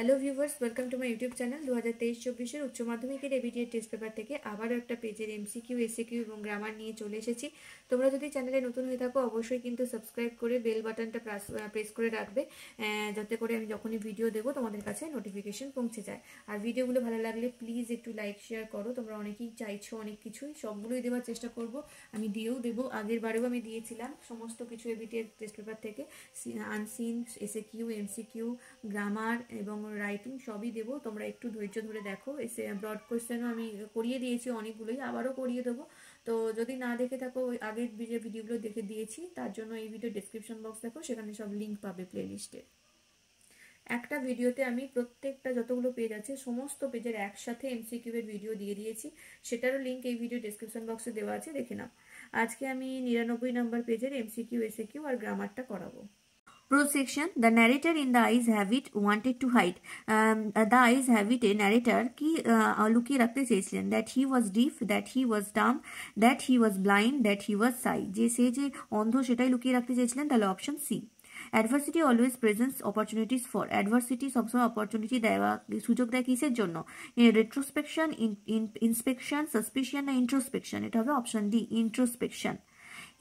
Hello viewers, welcome to my YouTube channel. 2023-24 উচ্চ মাধ্যমিকের এবিটিএর test paper থেকে আবারও একটা পেজের এমসিকিউ, এসএকিউ এবং গ্রামার নিয়ে চলে এসেছি। তোমরা যদি চ্যানেলে নতুন হয়ে থাকো অবশ্যই কিন্তু সাবস্ক্রাইব করে বেল বাটনটা প্রেস করে রাখবে, যাতে করে আমি যখনই ভিডিও দেবো তোমাদের কাছে নোটিফিকেশন পৌঁছে যায়। আর ভিডিওগুলো ভালো লাগলে প্লিজ একটু লাইক শেয়ার করো। তোমরা অনেকেই চাইছো অনেক কিছুই, সবগুলোই দেওয়ার চেষ্টা করব। আমি দিয়েও দেবো, আগের বারেও আমি দিয়েছিলাম সমস্ত কিছু এবিটিএর টেস্ট পেপার থেকে, আনসিন, এসএকিউ, এমসিকিউ, গ্রামার এবং রাইটিং সবই দেবো। তোমরা একটু ধৈর্য ধরে দেখো। এসে ব্রড কোয়েশ্চেনও আমি করিয়ে দিয়েছি অনেকগুলোই, আবারও করিয়ে দেবো। তো যদি না দেখে থাকো, ওই আগের যে ভিডিওগুলো দেখে দিয়েছি, তার জন্য এই ভিডিও ডেসক্রিপশন বক্স দেখো, সেখানে সব লিঙ্ক পাবে প্লেলিস্টে। একটা ভিডিওতে আমি প্রত্যেকটা যতগুলো পেজ আছে সমস্ত পেজের একসাথে এমসিকিউ এর ভিডিও দিয়ে দিয়েছি, সেটারও লিঙ্ক এই ভিডিও ডেসক্রিপশন বক্সে দেওয়া আছে, দেখে নাও। আজকে আমি 99 নম্বর পেজের এমসিকিউ, এসএকিউ আর গ্রামারটা করাবো। Prose section. The narrator in the eyes have it wanted to hide. The eyes have it a narrator কি লুকিয়ে রাখতে চেয়েছিলেন, that he was deaf, that he was dumb, that he was blind, that he was shy. সে যে অন্ধ সেটাই লুকিয়ে রাখতে চেয়েছিলেন, তাহলে option C. Adversity always presents opportunities for. Adversity সবসময় অপরচুনিটি দেওয়া, সুযোগ দেয় কিসের জন্য? রেট্রোস্পেকশন, ইন্সপেকশন, সাসপিশন না ইন্ট্রোস্পেকশন? এটা হবে option D, introspection.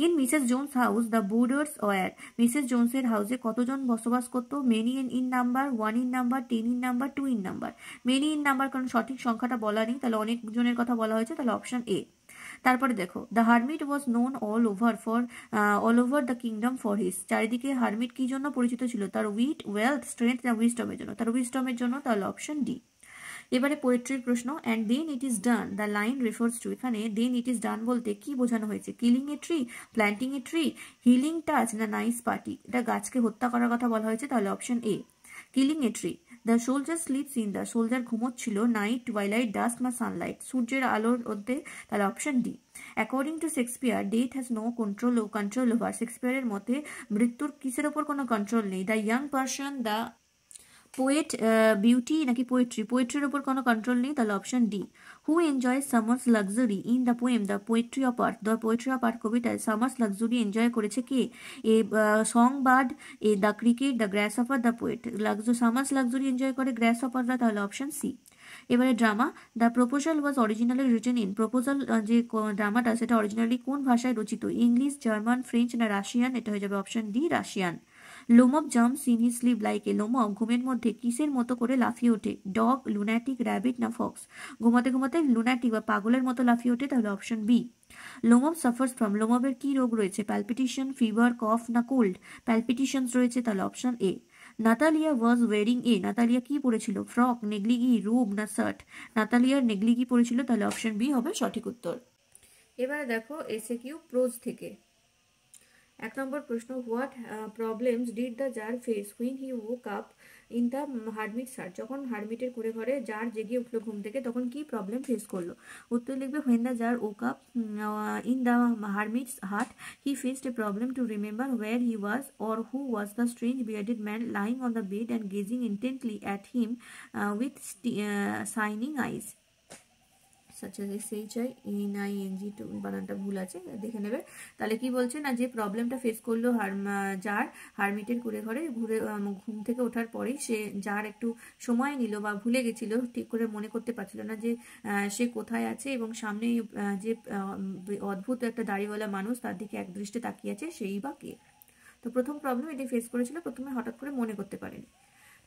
In Mrs Jones house the boarders were. Mrs জোনসের হাউসে কতজন বসবাস করতো? Many in number, 1 in number, 10 in number, 2 in number. Many in number, কারণ সঠিক সংখ্যাটা বলা নেই, তাহলে অনেক জনের কথা বলা হয়েছে, তাহলে অপশন এ। তারপরে দেখো, the hermit was known all over the kingdom for his. চারিদিকে হারমিট কি জন্য পরিচিত ছিল? তার উইট, ওয়েলথ, স্ট্রেংথ না উইজডমের জন্য? তার উইজডমের জন্য, তাহলে অপশন ডি। এবারে পোয়েট্রির প্রশ্ন। And then it is done, the line refers to. এখানে দেন ইট ইজ ডান বলতে কি বোঝানো হয়েছে? Killing a tree, planting a tree, healing touch না নাইস পার্টি? এটা গাছকে হত্যা করার কথা বলা হয়েছে, তাহলে option A, killing a tree. The soldier sleeps in, the soldier ঘুমোচ্ছিল নাইট, টুয়াইলাইট, ডাস্ক না সানলাইট? সূর্যের আলোর মধ্যে, তাহলে option D. According to Shakespeare death has no control over. শেক্সপিয়ারের মতে মৃত্যুর কিসের ওপর কোনো কন্ট্রোল নেই? The young person, the poet, beauty নাকি পোয়েট্রি? পোয়েট্রির উপর কোনো কন্ট্রোল নেই, তাহলে option D. Who enjoy summer's luxury in the poem the poetry of art? The poetry of art কবিতায় সামার্স লাক্সারি এনজয় করেছে কে? A song bird, a the cricket, the grass offer, the poet? Summer's luxury enjoy করে grass অফাররা, তাহলে option C. এবারে drama. The proposal was originally written in. Proposal যে ড্রামাটা, সেটা অরিজিনালি কোন ভাষায় রচিত? ইংলিশ, জার্মান, ফ্রেঞ্চ না রাশিয়ান? এটা হয়ে যাবে option D, Russian. Lomov jumps in his sleep like a. Lomov ঘুমের মধ্যে কিসের মতো করে লাফিয়ে ওঠে? ডগ, লুনাটিক, র্যাবিট না ফক্স? ঘুমাতে ঘুমাতে লুনাটিক বা পাগলের মতো লাফিয়ে ওঠে, তাহলে option B. Lomov suffers from, লোমবের কি রোগ রয়েছে? প্যালপিটেশন, ফিভার, কফ না কোল্ড? প্যালপিটেশনস রয়েছে, তাহলে option A. Natalia was wearing a. Natalia কি পরেছিল? ফ্রক, নেগলিগি, রোব না শার্ট? নাতালিয়ার নেগলিগি পরেছিল, তাহলে অপশন বি হবে সঠিক উত্তর। এবারে দেখো এসএকিউ প্রোজ থেকে। 1 নম্বর প্রশ্ন। What problems did the tsar face when he woke up in the hermit hut? যখন হারমিটের কুঁড়ে ঘরে জার জেগে উঠলো ঘুম থেকে, তখন কি প্রবলেম ফেস করলো? উত্তর লিখবে, when the tsar woke up in the hermit's hut he faced a problem to remember where he was or who was the strange bearded man lying on the bed and gazing intently at him with shining eyes. বানানটা ভুল আছে, দেখে নেবে। তাহলে কি বলছে না, যে প্রবলেমটা ফেস করলো যার হারমিটের কুঁড়ে ঘরে ঘুম থেকে ওঠার পরেই, সে যার একটু সময় নিল বা ভুলে গেছিল, ঠিক করে মনে করতে পারছিল না যে সে কোথায় আছে, এবং সামনে যে অদ্ভুত একটা দাড়িওয়ালা মানুষ তার দিকে একদৃষ্টে তাকিয়ে আছে, সেই বা কে? তো প্রথম প্রবলেম এটি ফেস করেছিল, প্রথমে হঠাৎ করে মনে করতে পারেনি।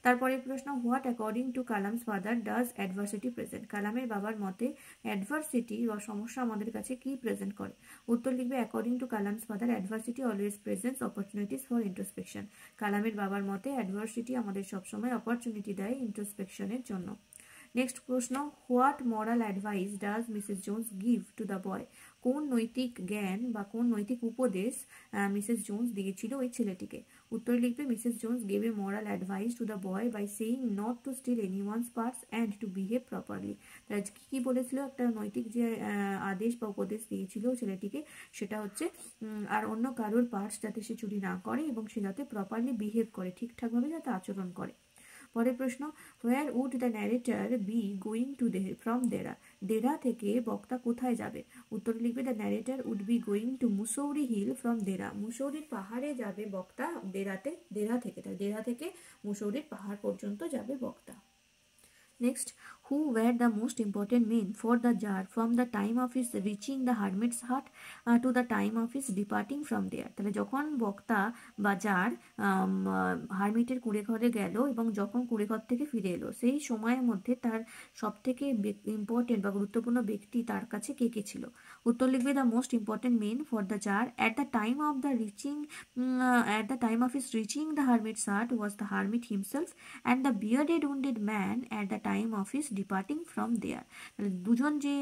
তারপরে প্রশ্ন। What according to Kalam's father does adversity present? কালামের বাবার মতে অ্যাডভার্সিটি বা সমস্যা আমাদের কাছে কি প্রেজেন্ট করে? উত্তর লিখবে, according to Kalam's father adversity always presents opportunities for introspection. কালামের বাবার মতে অ্যাডভার্সিটি আমাদের সবসময় অপরচুনিটি দেয় ইন্ট্রোস্পেকশনের জন্য। নেক্সট প্রশ্ন। What moral advice does Mrs Jones give two the বয়? কোন নৈতিক জ্ঞান বা কোন নৈতিক উপদেশ মিসেস জোন্স দিয়েছিল ওই ছেলেটিকে? উত্তর লিখবে, Mrs Jones gave a moral advice to the boy by saying not to steal anyone's parts and to behave properly. কি বলেছিল? একটা নৈতিক যে আদেশ বা উপদেশ দিয়েছিল ছেলেটিকে, সেটা হচ্ছে আর অন্য কারোর পার্টস যাতে সে চুরি না করে, এবং সে যাতে প্রপারলি বিহেভ করে, ঠিকঠাকভাবে যাতে আচরণ করে। পরের প্রশ্ন। Where would the narrator be going to from Dehra? Dehra থেকে বক্তা কোথায় যাবে? উত্তর লিখবে, the narrator would be going to Mussoorie hill from Dehra. মুসৌরির পাহাড়ে যাবে বক্তা দেরা থেকে, তাই দেরা থেকে মুসৌরির পাহাড় পর্যন্ত যাবে বক্তা। Next, who were the most important men for the jar from the time of his reaching the hermit's hut to the time of his departing from there? তাহলে যখন বক্তা বা জার হারমিটের কুঁড়ে ঘরে গেল এবং যখন কুঁড়ে ঘর থেকে ফিরে এলো, সেই সময়ের মধ্যে তার সব থেকে ইম্পর্টেন্ট বা গুরুত্বপূর্ণ ব্যক্তি তার কাছে কে কে ছিল? উত্তর লিখবে the most important men for the tsar at the time of the reaching at the time of his reaching the hermit's hut was the hermit himself and the bearded wounded man at the time of his departing from there. দুজন যে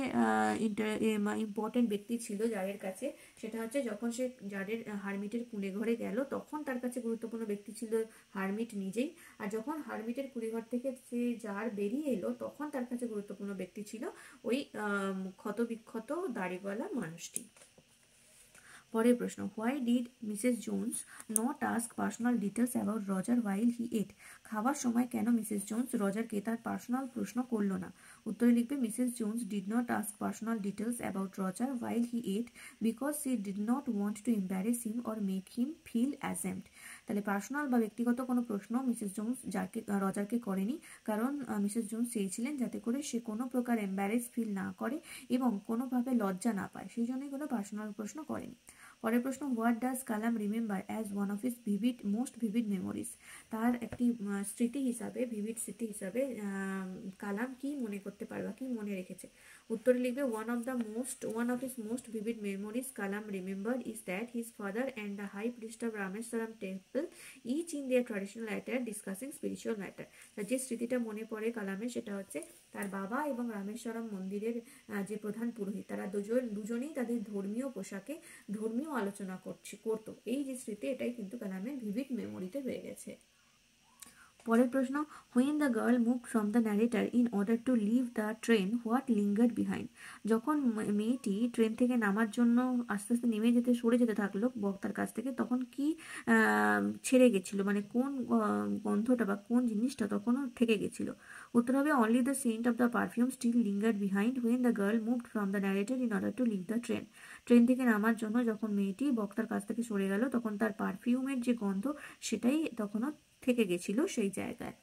important ব্যক্তি ছিল জারের কাছে, সেটা হচ্ছে যখন সে জারের হারমিটের কুঁড়ে ঘরে গেল তখন তার কাছে গুরুত্বপূর্ণ ব্যক্তি ছিল হারমিট নিজেই, আর যখন হারমিটের কুঁড়ে ঘর থেকে সে জার বেরিয়ে এলো তখন তার কাছে গুরুত্বপূর্ণ ব্যক্তি ছিল ওই ক্ষতবিক্ষত দাড়িওয়ালা মানুষটি। পরের প্রশ্ন, why did Mrs Jones not ask personal details about Roger while he ate? খাওয়ার সময় কেন মিসেস জোন্স রজারকে তার পার্সোনাল প্রশ্ন করলো না? উত্তরে লিখবে Mrs Jones did not ask personal details about Roger while he ate because she did not want to embarrass him or make him feel ashamed. তাহলে পার্সোনাল বা ব্যক্তিগত কোনো প্রশ্ন মিসেস জোন্স রজারকে করেনি, কারণ মিসেস জোন্স চেয়েছিলেন যাতে করে সে কোনো প্রকার এম্বারেস ফিল না করে এবং কোনোভাবে লজ্জা না পায়, সেই জন্যই কোনো পার্সোনাল প্রশ্ন করেনি। পরের প্রশ্ন, what does Kalam remember as one of his most vivid memories? তার একটি স্মৃতি হিসাবে, ভিভিড স্মৃতি হিসাবে কালাম কি মনে করতে পারে বা কি মনে রেখেছে? উত্তরে লিখবে one of his most vivid memories Kalam remembered is that his father and the high priest of Rameswaram temple each in their traditional attire discussing spiritual matter. যে স্মৃতিটা মনে পড়ে কালামের সেটা হচ্ছে তার বাবা এবং রামেশ্বরম মন্দিরের যে প্রধান পুরোহিত তারা দুজনেই তাদের ধর্মীয় পোশাকে ধর্মীয় আলোচনা করতো। এই যে স্মৃতি, এটাই কিন্তু কালামের ভিভিড মেমোরিতে রয়ে গেছে। পরের প্রশ্ন, when the girl moved from the narrator in order to leave the train, what lingered behind? যখন মেয়েটি ট্রেন থেকে নামার জন্য আস্তে আস্তে নেমে সরে যেতে থাকলো বক্তার কাছ থেকে, তখন কি ছেড়ে গেছিল, মানে কোন গন্ধটা বা কোন জিনিসটা তখনও থেকে গেছিল? উত্তর হবে only the scent of the perfume still lingered behind when the girl moved from the narrator in order to leave the train. Train থেকে নামার জন্য যখন মেয়েটি বক্তার কাছ থেকে সরে গেল তখন তার পারফিউমের যে গন্ধ সেটাই তখনও থেকে গেছিল সেই জায়গায়।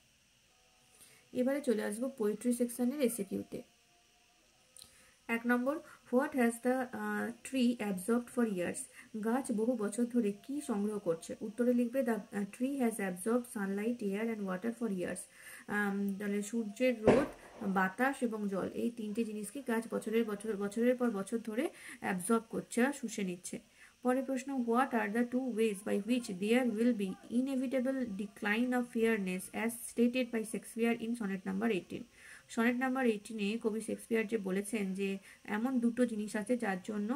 এবারে চলে আসবো পোয়েট্রি সেকশনের এসএকিউতে। 1 নম্বর, what has the tree absorbed for years? গাছ বহু বছর ধরে কি সংগ্রহ করছে? উত্তরে লিখবে the tree has absorbed sunlight, air and water for years. তাহলে সূর্যের রোদ, বাতাস এবং জল, এই তিনটে জিনিসকে গাছ বছরের পর বছর ধরে অ্যাবজর্ব করছে, শুষে নিচ্ছে। পরের প্রশ্ন, what are the two ways by which there will be inevitable decline of fairness as stated by Shakespeare in sonnet number 18? Sonnet number 18-এ কবি শেক্সপিয়ার যে বলেছেন যে এমন দুটো জিনিস আছে যার জন্য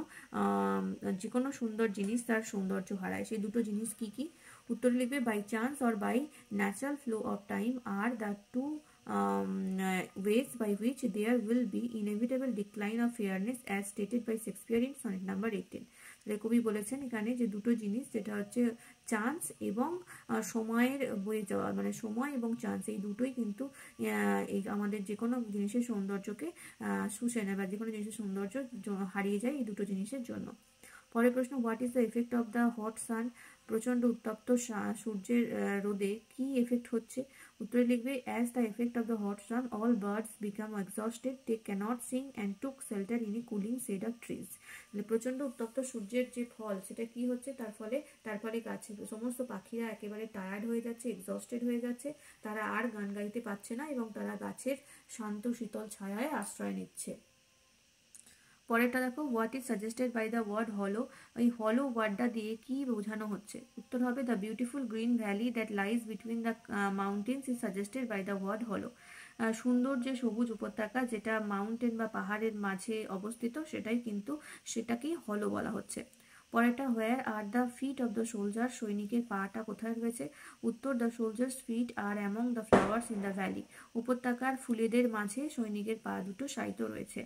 যে কোনো সুন্দর জিনিস তার সৌন্দর্য হারায়, সেই দুটো জিনিস কি কি? উত্তর লিখবে by chance or by natural flow of time are the two ways by which there will be inevitable decline of fairness as stated by Shakespeare in sonnet number 18. কবি বলেছেন এখানে যে দুটো জিনিস, যেটা হচ্ছে চান্স এবং সময়ের বয়ে যাওয়া, মানে সময় এবং চান্স, এই দুটোই কিন্তু আমাদের যে কোনো জিনিসের সৌন্দর্যকে শুষে নেয় বা যে কোনো জিনিসের সৌন্দর্য হারিয়ে যায় এই দুটো জিনিসের জন্য। পরের প্রশ্ন, what is the effect of the hot sun? প্রচণ্ড উত্তপ্ত সূর্যের রোদে কি এফেক্ট হচ্ছে? উত্তরে লিখবে as the effect of the hot sun all birds become exhausted, they can't sing and took shelter in a cooling shade of trees. প্রচণ্ড উত্তপ্ত সূর্যের যে ফল সেটা কি হচ্ছে, তার ফলে গাছের সমস্ত পাখিরা একেবারে টায়ার্ড হয়ে যাচ্ছে, এক্সস্টেড হয়ে যাচ্ছে, তারা আর গান গাইতে পারছে না এবং তারা গাছের শান্ত শীতল ছায়ায় আশ্রয় নিচ্ছে। পরেরটা দেখো, what is suggested by the word হলো? এই হলো ওয়ার্ডটা দিয়ে কি বোঝানো হচ্ছে? উত্তর হবে the beautiful green valley that lies between the mountains is suggested by the word হলো। সুন্দর যে সবুজ উপত্যকা যেটা মাউন্টেন বা পাহাড়ের মাঝে অবস্থিত সেটাকেই হলো বলা হচ্ছে। পরেরটা, where are the feet of the soldier? সৈনিকের পাটা কোথায় রয়েছে? উত্তর, the soldier's feet are among the flowers in the valley. উপত্যকার ফুলেদের মাঝে সৈনিকের পা দুটো শায়িত রয়েছে।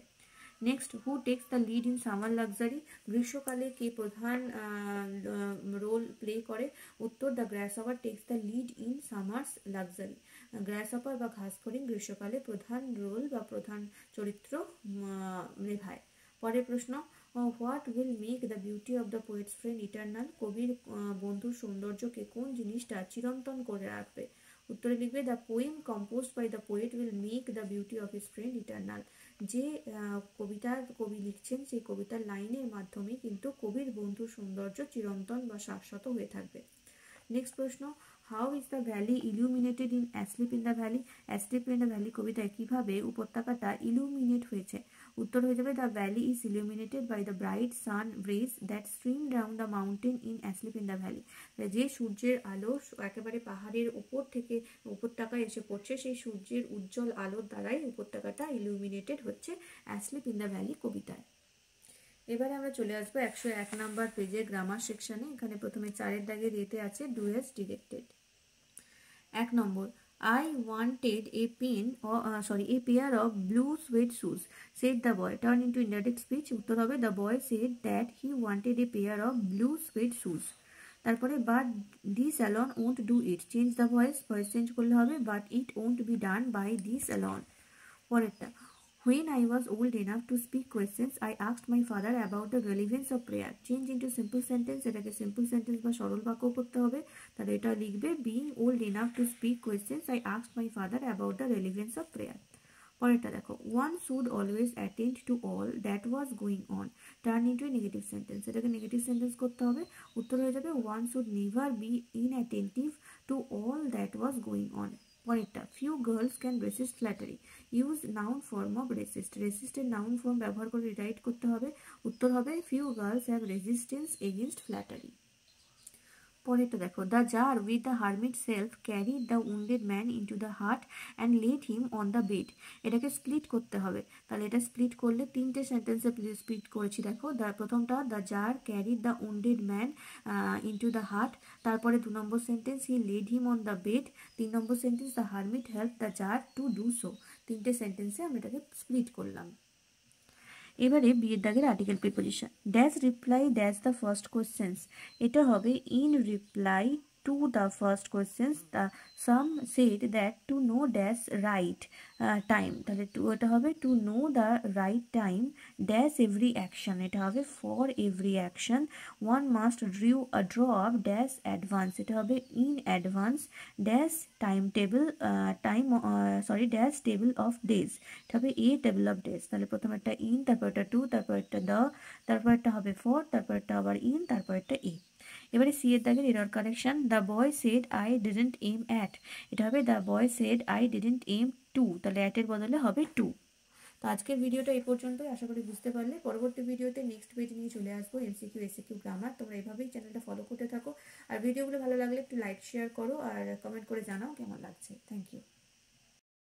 Next, who takes the lead in summer luxury? গ্রীষ্মকালে কে প্রধান রোল প্লে করে? উত্তর, the grasshopper takes the lead in summer's luxury. Grasshopper বা ঘাসফড়িং গ্রীষ্মকালে প্রধান রোল বা প্রধান চরিত্র নেভায়। পরের প্রশ্ন, what will make the beauty of the poet's friend eternal? কবির বন্ধুর সৌন্দর্যকে কোন জিনিসটা চিরন্তন করে রাখবে? উত্তরে লিখবে the poem composed by the poet will make the beauty of his friend eternal. যে কবি লিখছেন সেই কবিতার লাইনের মাধ্যমে কিন্তু কবির বন্ধুর সৌন্দর্য চিরন্তন বা শাশ্বত হয়ে থাকবে। নেক্সট প্রশ্ন, how is the valley illuminated in asleep in the valley. Asleep in the valley কবিতায় কিভাবে উপত্যকাটা ইলুমিনেট হয়েছে। উত্তর হয়ে যাবে the valley is illuminated by the bright sun rays that stream down the mountain in asleep in the valley. যে সূর্যের আলো একেবারে পাহাড়ের উপর থেকে উপত্যকায় এসে পড়ছে, সেই সূর্যের উজ্জ্বল আলোর দ্বারাই উপত্যকাটা ইলুমিনেটেড হচ্ছে অ্যাসলিপ ইন দ্য ভ্যালি কবিতায়। এবারে আমরা চলে আসবো 101 নাম্বার পেজের গ্রামার সেকশনে। এখানে প্রথমে 4 দাগের এতে আছে do as directed. 1 number, I wanted a pair of blue suede shoes, said the boy. Turn into indirect speech. উত্তর হবে the boy said that he wanted a pair of blue suede shoes. তারপরে but this alone won't do it. Change the voice change করলে হবে but it won't be done by this alone. পরেরটা, when I was old enough to speak questions, I asked my father about the relevance of prayer. Change into simple sentence. এটাকে simple sentence বা সরল বাক্য করতে হবে। তাহলে এটা লিখবে being old enough to speak questions, I asked my father about the relevance of prayer. পরেরটা দেখো, one should always attend to all that was going on. Turn into a negative sentence. এটাকে নেগেটিভ সেন্টেন্স করতে হবে। উত্তর হয়ে যাবে one should never be inattentive to all that was going on. পরেরটা, few girls can resist flattery. Use noun form of resist. resist এর noun form ব্যবহার করে রিরাইট করতে হবে। উত্তর হবে few girls have resistance against flattery. পরেরটা দেখো, the jar with the hermit self carried the wounded man into the hut and laid him on the bed. এটাকে স্প্লিট করতে হবে। তাহলে এটা স্প্লিট করলে তিনটে সেন্টেন্সে স্প্লিট করেছি। দেখো, প্রথমটা the jar carried the wounded man into the hut, তারপরে 2 নম্বর sentence he laid him on the bed, 3 নম্বর sentence the hermit helped the jar to do so। তিনটে সেন্টেন্সে আমি এটাকে স্প্লিট করলাম। এবারে বিয়ের দাগের article preposition. Dash reply dash the first questions. এটা হবে in reply to the first questions the some said that to know dash right time. তাহলে এটা হবে to know the right time dash every action. এটা হবে for every action one must draw up dash advance. এটা হবে in advance dash time table dash table of days. এটা হবে এ table of days. তাহলে প্রথমে একটা ইন, তারপর একটা টু, তারপর একটা দ্য, তারপর একটা হবে ফর, তারপর একটা আবার ইন, তারপর একটা এ। এবারে সি এর দাগের error correction. The boy said I didn't aim at. এটা হবে the boy said I didn't aim to. তাহলে অ্যাটের বদলে হবে টু। তো আজকের ভিডিওটা এই পর্যন্তই, আশা করি বুঝতে পারলে। পরবর্তী ভিডিওতে নেক্সট পেজ নিয়ে চলে আসবো এমসিকিউ এসিকিউ গ্রামার। তোমরা এইভাবেই চ্যানেলটা ফলো করতে থাকো। আর ভিডিওগুলো ভালো লাগলে একটু লাইক শেয়ার করো আর কমেন্ট করে জানাও কেমন লাগছে। Thank you.